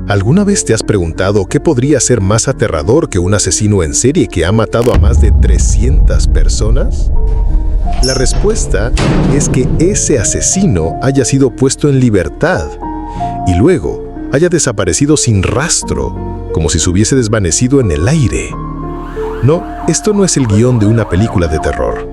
¿Alguna vez te has preguntado qué podría ser más aterrador que un asesino en serie que ha matado a más de 300 personas? La respuesta es que ese asesino haya sido puesto en libertad y luego haya desaparecido sin rastro, como si se hubiese desvanecido en el aire. No, esto no es el guión de una película de terror.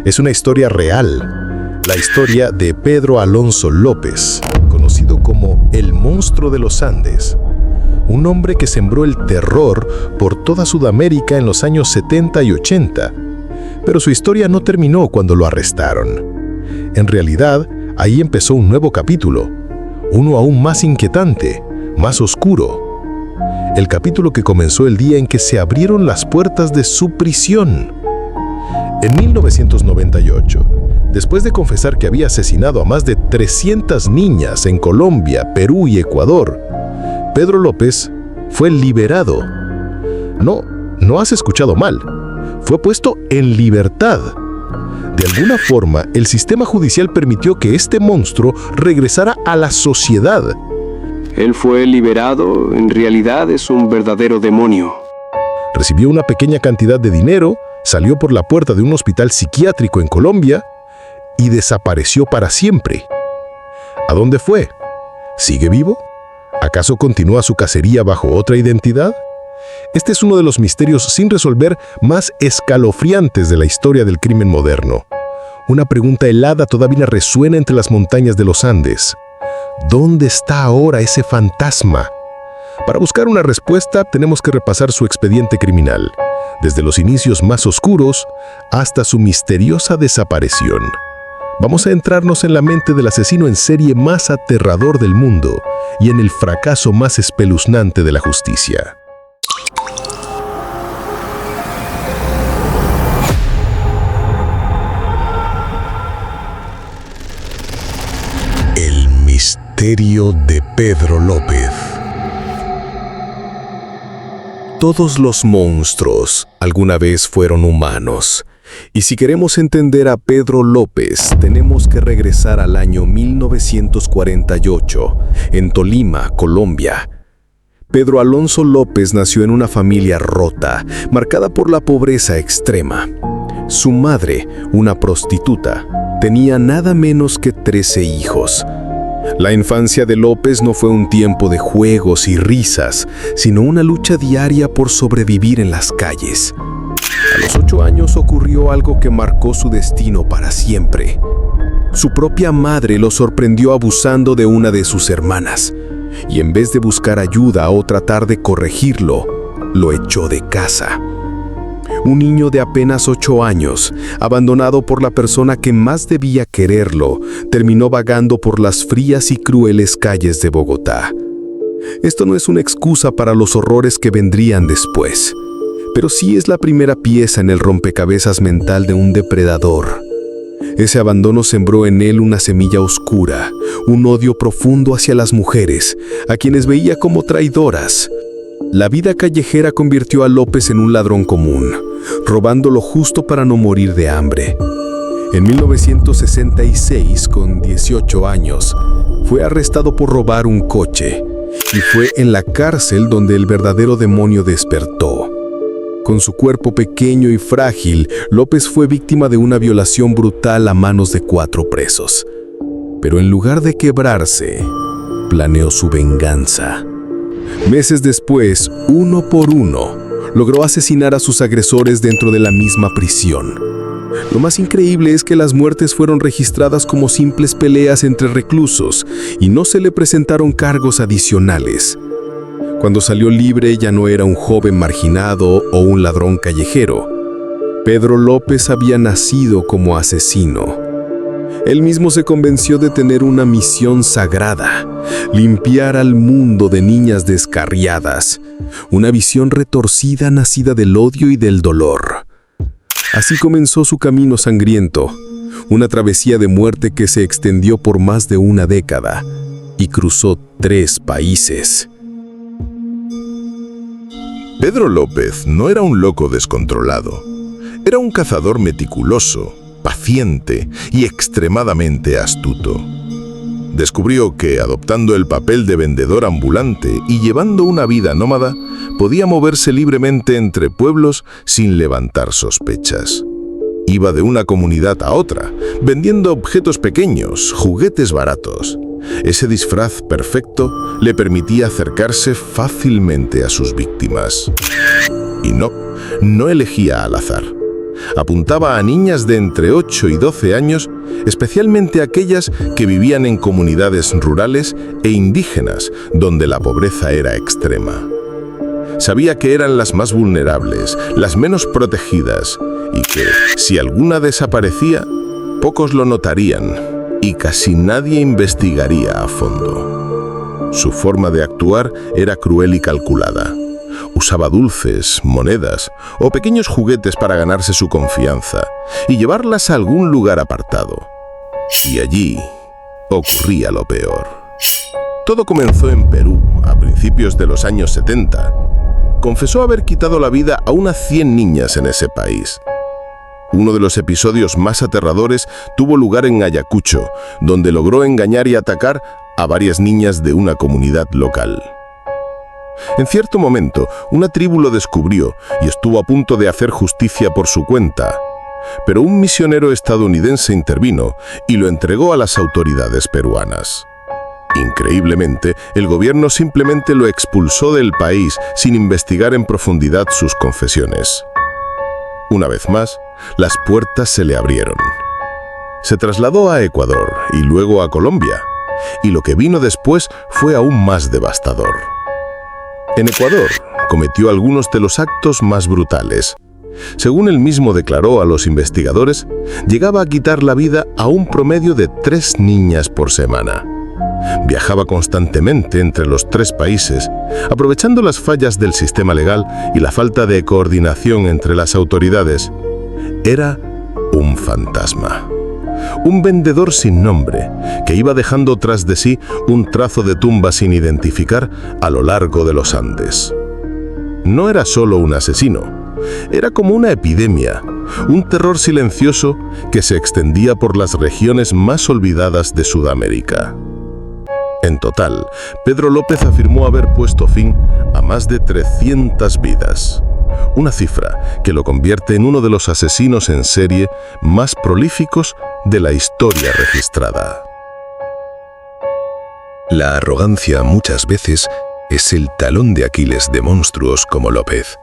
Es una historia real, la historia de Pedro Alonso López, conocido como el monstruo de los Andes, un hombre que sembró el terror por toda Sudamérica en los años 70 y 80, pero su historia no terminó cuando lo arrestaron. En realidad, ahí empezó un nuevo capítulo, uno aún más inquietante, más oscuro. El capítulo que comenzó el día en que se abrieron las puertas de su prisión. En 1998, después de confesar que había asesinado a más de 300 niñas en Colombia, Perú y Ecuador, Pedro López fue liberado. No has escuchado mal. Fue puesto en libertad. De alguna forma, el sistema judicial permitió que este monstruo regresara a la sociedad. Él fue liberado, en realidad es un verdadero demonio. Recibió una pequeña cantidad de dinero, salió por la puerta de un hospital psiquiátrico en Colombia y desapareció para siempre. ¿A dónde fue? ¿Sigue vivo? ¿Acaso continúa su cacería bajo otra identidad? Este es uno de los misterios sin resolver más escalofriantes de la historia del crimen moderno. Una pregunta helada todavía resuena entre las montañas de los Andes. ¿Dónde está ahora ese fantasma? Para buscar una respuesta, tenemos que repasar su expediente criminal, desde los inicios más oscuros hasta su misteriosa desaparición. Vamos a entrarnos en la mente del asesino en serie más aterrador del mundo y en el fracaso más espeluznante de la justicia. El misterio de Pedro López. Todos los monstruos alguna vez fueron humanos. Y si queremos entender a Pedro López, tenemos que regresar al año 1948, en Tolima, Colombia. Pedro Alonso López nació en una familia rota, marcada por la pobreza extrema. Su madre, una prostituta, tenía nada menos que 13 hijos. La infancia de López no fue un tiempo de juegos y risas, sino una lucha diaria por sobrevivir en las calles. A los 8 años ocurrió algo que marcó su destino para siempre. Su propia madre lo sorprendió abusando de una de sus hermanas, y en vez de buscar ayuda o tratar de corregirlo, lo echó de casa. Un niño de apenas 8 años, abandonado por la persona que más debía quererlo, terminó vagando por las frías y crueles calles de Bogotá. Esto no es una excusa para los horrores que vendrían después, pero sí es la primera pieza en el rompecabezas mental de un depredador. Ese abandono sembró en él una semilla oscura, un odio profundo hacia las mujeres, a quienes veía como traidoras. La vida callejera convirtió a López en un ladrón común, robando lo justo para no morir de hambre. En 1966, con 18 años, fue arrestado por robar un coche, y fue en la cárcel donde el verdadero demonio despertó. Con su cuerpo pequeño y frágil, López fue víctima de una violación brutal a manos de 4 presos. Pero en lugar de quebrarse, planeó su venganza. Meses después, uno por uno, logró asesinar a sus agresores dentro de la misma prisión. Lo más increíble es que las muertes fueron registradas como simples peleas entre reclusos y no se le presentaron cargos adicionales. Cuando salió libre ya no era un joven marginado o un ladrón callejero. Pedro López había nacido como asesino. Él mismo se convenció de tener una misión sagrada: limpiar al mundo de niñas descarriadas, una visión retorcida nacida del odio y del dolor. Así comenzó su camino sangriento, una travesía de muerte que se extendió por más de una década y cruzó 3 países. Pedro López no era un loco descontrolado. Era un cazador meticuloso, paciente y extremadamente astuto. Descubrió que, adoptando el papel de vendedor ambulante y llevando una vida nómada, podía moverse libremente entre pueblos sin levantar sospechas. Iba de una comunidad a otra, vendiendo objetos pequeños, juguetes baratos. Ese disfraz perfecto le permitía acercarse fácilmente a sus víctimas. Y no elegía al azar. Apuntaba a niñas de entre 8 y 12 años, especialmente aquellas que vivían en comunidades rurales e indígenas, donde la pobreza era extrema. Sabía que eran las más vulnerables, las menos protegidas, y que, si alguna desaparecía, pocos lo notarían y casi nadie investigaría a fondo. Su forma de actuar era cruel y calculada. Usaba dulces, monedas o pequeños juguetes para ganarse su confianza y llevarlas a algún lugar apartado. Y allí ocurría lo peor. Todo comenzó en Perú, a principios de los años 70. Confesó haber quitado la vida a unas 100 niñas en ese país. Uno de los episodios más aterradores tuvo lugar en Ayacucho, donde logró engañar y atacar a varias niñas de una comunidad local. En cierto momento, una tribu lo descubrió y estuvo a punto de hacer justicia por su cuenta, pero un misionero estadounidense intervino y lo entregó a las autoridades peruanas. Increíblemente, el gobierno simplemente lo expulsó del país sin investigar en profundidad sus confesiones. Una vez más, las puertas se le abrieron. Se trasladó a Ecuador y luego a Colombia, y lo que vino después fue aún más devastador. En Ecuador, cometió algunos de los actos más brutales. Según él mismo declaró a los investigadores, llegaba a quitar la vida a un promedio de 3 niñas por semana. Viajaba constantemente entre los 3 países, aprovechando las fallas del sistema legal y la falta de coordinación entre las autoridades. Era un fantasma. Un vendedor sin nombre, que iba dejando tras de sí un trazo de tumba sin identificar a lo largo de los Andes. No era solo un asesino, era como una epidemia, un terror silencioso que se extendía por las regiones más olvidadas de Sudamérica. En total, Pedro López afirmó haber puesto fin a más de 300 vidas. Una cifra que lo convierte en uno de los asesinos en serie más prolíficos de la historia registrada. La arrogancia muchas veces es el talón de Aquiles de monstruos como López.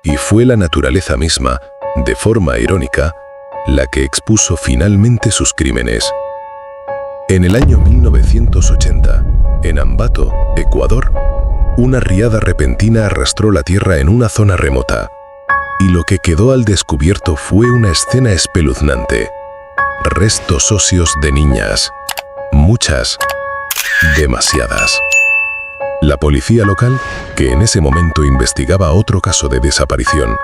Y fue la naturaleza misma, de forma irónica, la que expuso finalmente sus crímenes. En el año 1980, en Ambato, Ecuador, una riada repentina arrastró la tierra en una zona remota, y lo que quedó al descubierto fue una escena espeluznante. Restos óseos de niñas. Muchas. Demasiadas. La policía local, que en ese momento investigaba otro caso de desaparición,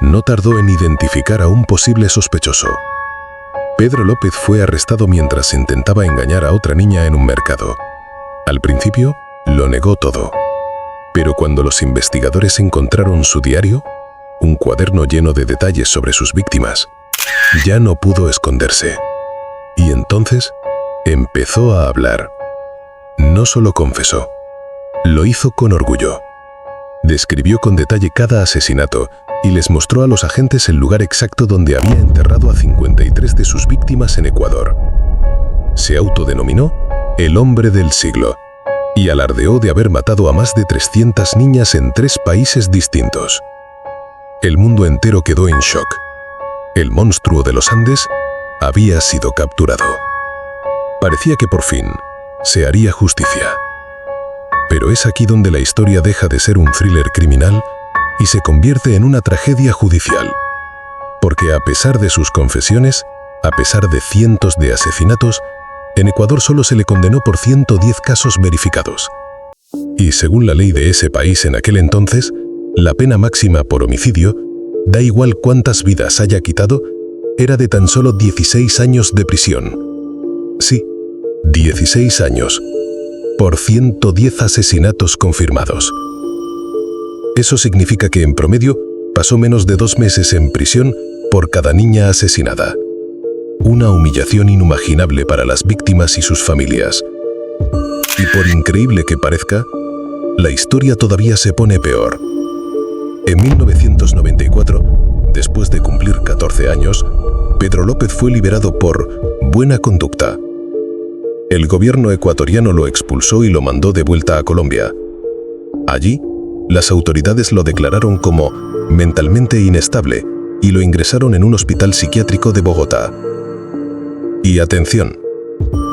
no tardó en identificar a un posible sospechoso. Pedro López fue arrestado mientras intentaba engañar a otra niña en un mercado. Al principio, lo negó todo. Pero cuando los investigadores encontraron su diario, un cuaderno lleno de detalles sobre sus víctimas, ya no pudo esconderse. Y entonces, empezó a hablar. No solo confesó, lo hizo con orgullo. Describió con detalle cada asesinato y les mostró a los agentes el lugar exacto donde había enterrado a 53 de sus víctimas en Ecuador. Se autodenominó el hombre del siglo y alardeó de haber matado a más de 300 niñas en 3 países distintos. El mundo entero quedó en shock. El monstruo de los Andes había sido capturado. Parecía que por fin se haría justicia. Pero es aquí donde la historia deja de ser un thriller criminal y se convierte en una tragedia judicial. Porque a pesar de sus confesiones, a pesar de cientos de asesinatos, en Ecuador solo se le condenó por 110 casos verificados. Y según la ley de ese país en aquel entonces, la pena máxima por homicidio, da igual cuántas vidas haya quitado, era de tan solo 16 años de prisión. Sí, 16 años. Por 110 asesinatos confirmados. Eso significa que en promedio pasó menos de 2 meses en prisión por cada niña asesinada. Una humillación inimaginable para las víctimas y sus familias. Y por increíble que parezca, la historia todavía se pone peor. En 1994, después de cumplir 14 años, Pedro López fue liberado por buena conducta. El gobierno ecuatoriano lo expulsó y lo mandó de vuelta a Colombia. Allí, las autoridades lo declararon como mentalmente inestable y lo ingresaron en un hospital psiquiátrico de Bogotá. Y atención,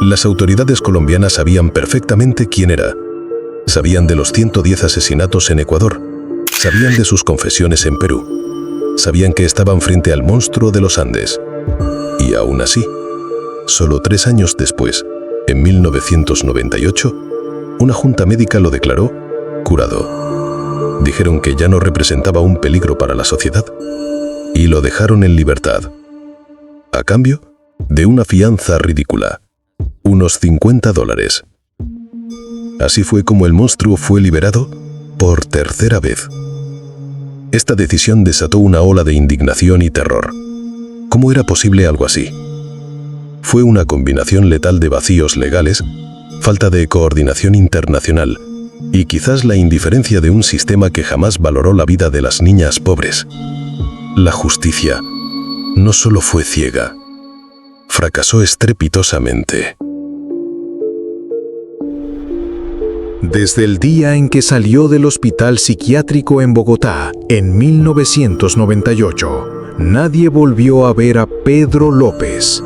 las autoridades colombianas sabían perfectamente quién era. Sabían de los 110 asesinatos en Ecuador. Sabían de sus confesiones en Perú. Sabían que estaban frente al monstruo de los Andes. Y aún así, solo 3 años después, en 1998, una junta médica lo declaró curado. Dijeron que ya no representaba un peligro para la sociedad y lo dejaron en libertad. A cambio de una fianza ridícula, unos $50. Así fue como el monstruo fue liberado por tercera vez. Esta decisión desató una ola de indignación y terror. ¿Cómo era posible algo así? Fue una combinación letal de vacíos legales, falta de coordinación internacional y quizás la indiferencia de un sistema que jamás valoró la vida de las niñas pobres. La justicia no solo fue ciega, fracasó estrepitosamente. Desde el día en que salió del hospital psiquiátrico en Bogotá, en 1998, nadie volvió a ver a Pedro López.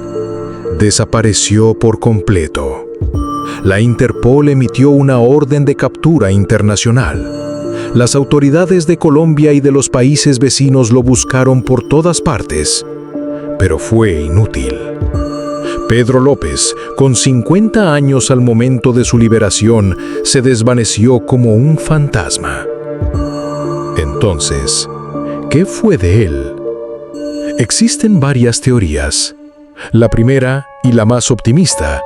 Desapareció por completo. La Interpol emitió una orden de captura internacional. Las autoridades de Colombia y de los países vecinos lo buscaron por todas partes, pero fue inútil. Pedro López, con 50 años al momento de su liberación, se desvaneció como un fantasma. Entonces, ¿qué fue de él? Existen varias teorías. La primera, y la más optimista,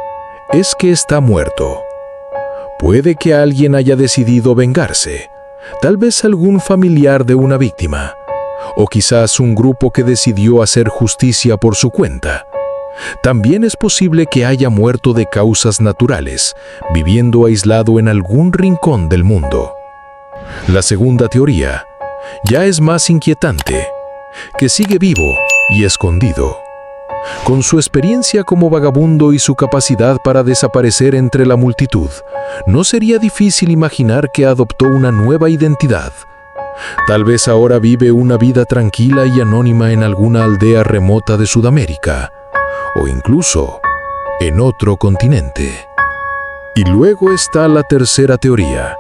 es que está muerto. Puede que alguien haya decidido vengarse, tal vez algún familiar de una víctima, o quizás un grupo que decidió hacer justicia por su cuenta. También es posible que haya muerto de causas naturales, viviendo aislado en algún rincón del mundo. La segunda teoría ya es más inquietante, que sigue vivo y escondido. Con su experiencia como vagabundo y su capacidad para desaparecer entre la multitud, no sería difícil imaginar que adoptó una nueva identidad. Tal vez ahora vive una vida tranquila y anónima en alguna aldea remota de Sudamérica, o incluso en otro continente. Y luego está la tercera teoría,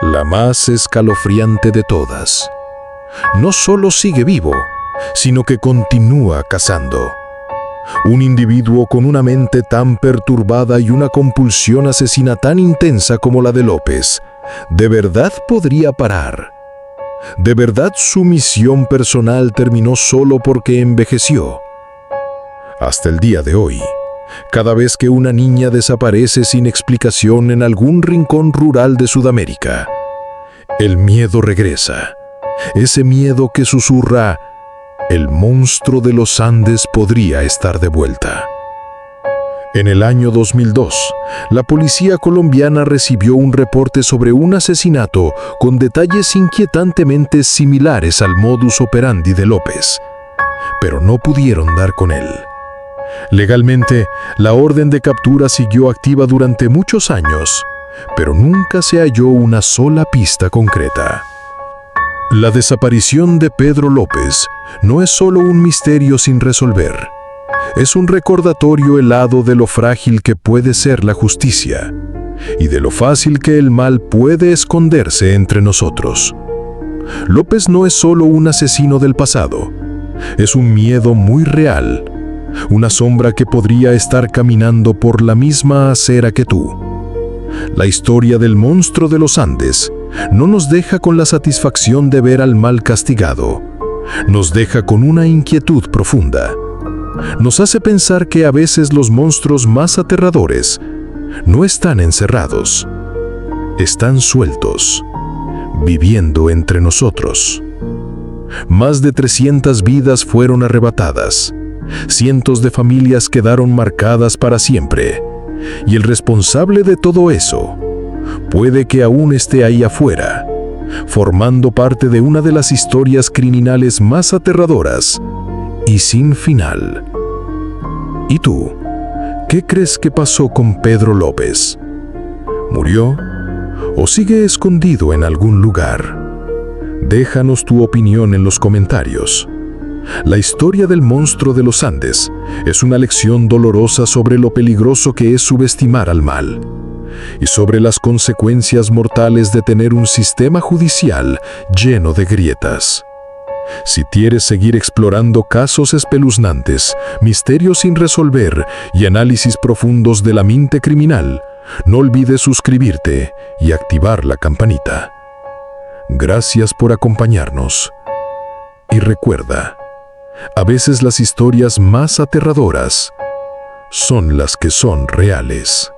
la más escalofriante de todas. No solo sigue vivo, sino que continúa cazando. Un individuo con una mente tan perturbada y una compulsión asesina tan intensa como la de López, ¿de verdad podría parar? ¿De verdad su misión personal terminó solo porque envejeció? Hasta el día de hoy, cada vez que una niña desaparece sin explicación en algún rincón rural de Sudamérica, el miedo regresa. Ese miedo que susurra: el monstruo de los Andes podría estar de vuelta. En el año 2002, la policía colombiana recibió un reporte sobre un asesinato con detalles inquietantemente similares al modus operandi de López, pero no pudieron dar con él. Legalmente, la orden de captura siguió activa durante muchos años, pero nunca se halló una sola pista concreta. La desaparición de Pedro López no es solo un misterio sin resolver. Es un recordatorio helado de lo frágil que puede ser la justicia y de lo fácil que el mal puede esconderse entre nosotros. López no es solo un asesino del pasado, es un miedo muy real, una sombra que podría estar caminando por la misma acera que tú. La historia del monstruo de los Andes no nos deja con la satisfacción de ver al mal castigado, nos deja con una inquietud profunda. Nos hace pensar que a veces los monstruos más aterradores no están encerrados, están sueltos, viviendo entre nosotros. Más de 300 vidas fueron arrebatadas, cientos de familias quedaron marcadas para siempre, Y el responsable de todo eso puede que aún esté ahí afuera, formando parte de una de las historias criminales más aterradoras y sin final. ¿Y tú? ¿Qué crees que pasó con Pedro López? ¿Murió o sigue escondido en algún lugar? Déjanos tu opinión en los comentarios. La historia del monstruo de los Andes es una lección dolorosa sobre lo peligroso que es subestimar al mal y sobre las consecuencias mortales de tener un sistema judicial lleno de grietas. Si quieres seguir explorando casos espeluznantes, misterios sin resolver y análisis profundos de la mente criminal, no olvides suscribirte y activar la campanita. Gracias por acompañarnos. Y recuerda, a veces las historias más aterradoras son las que son reales.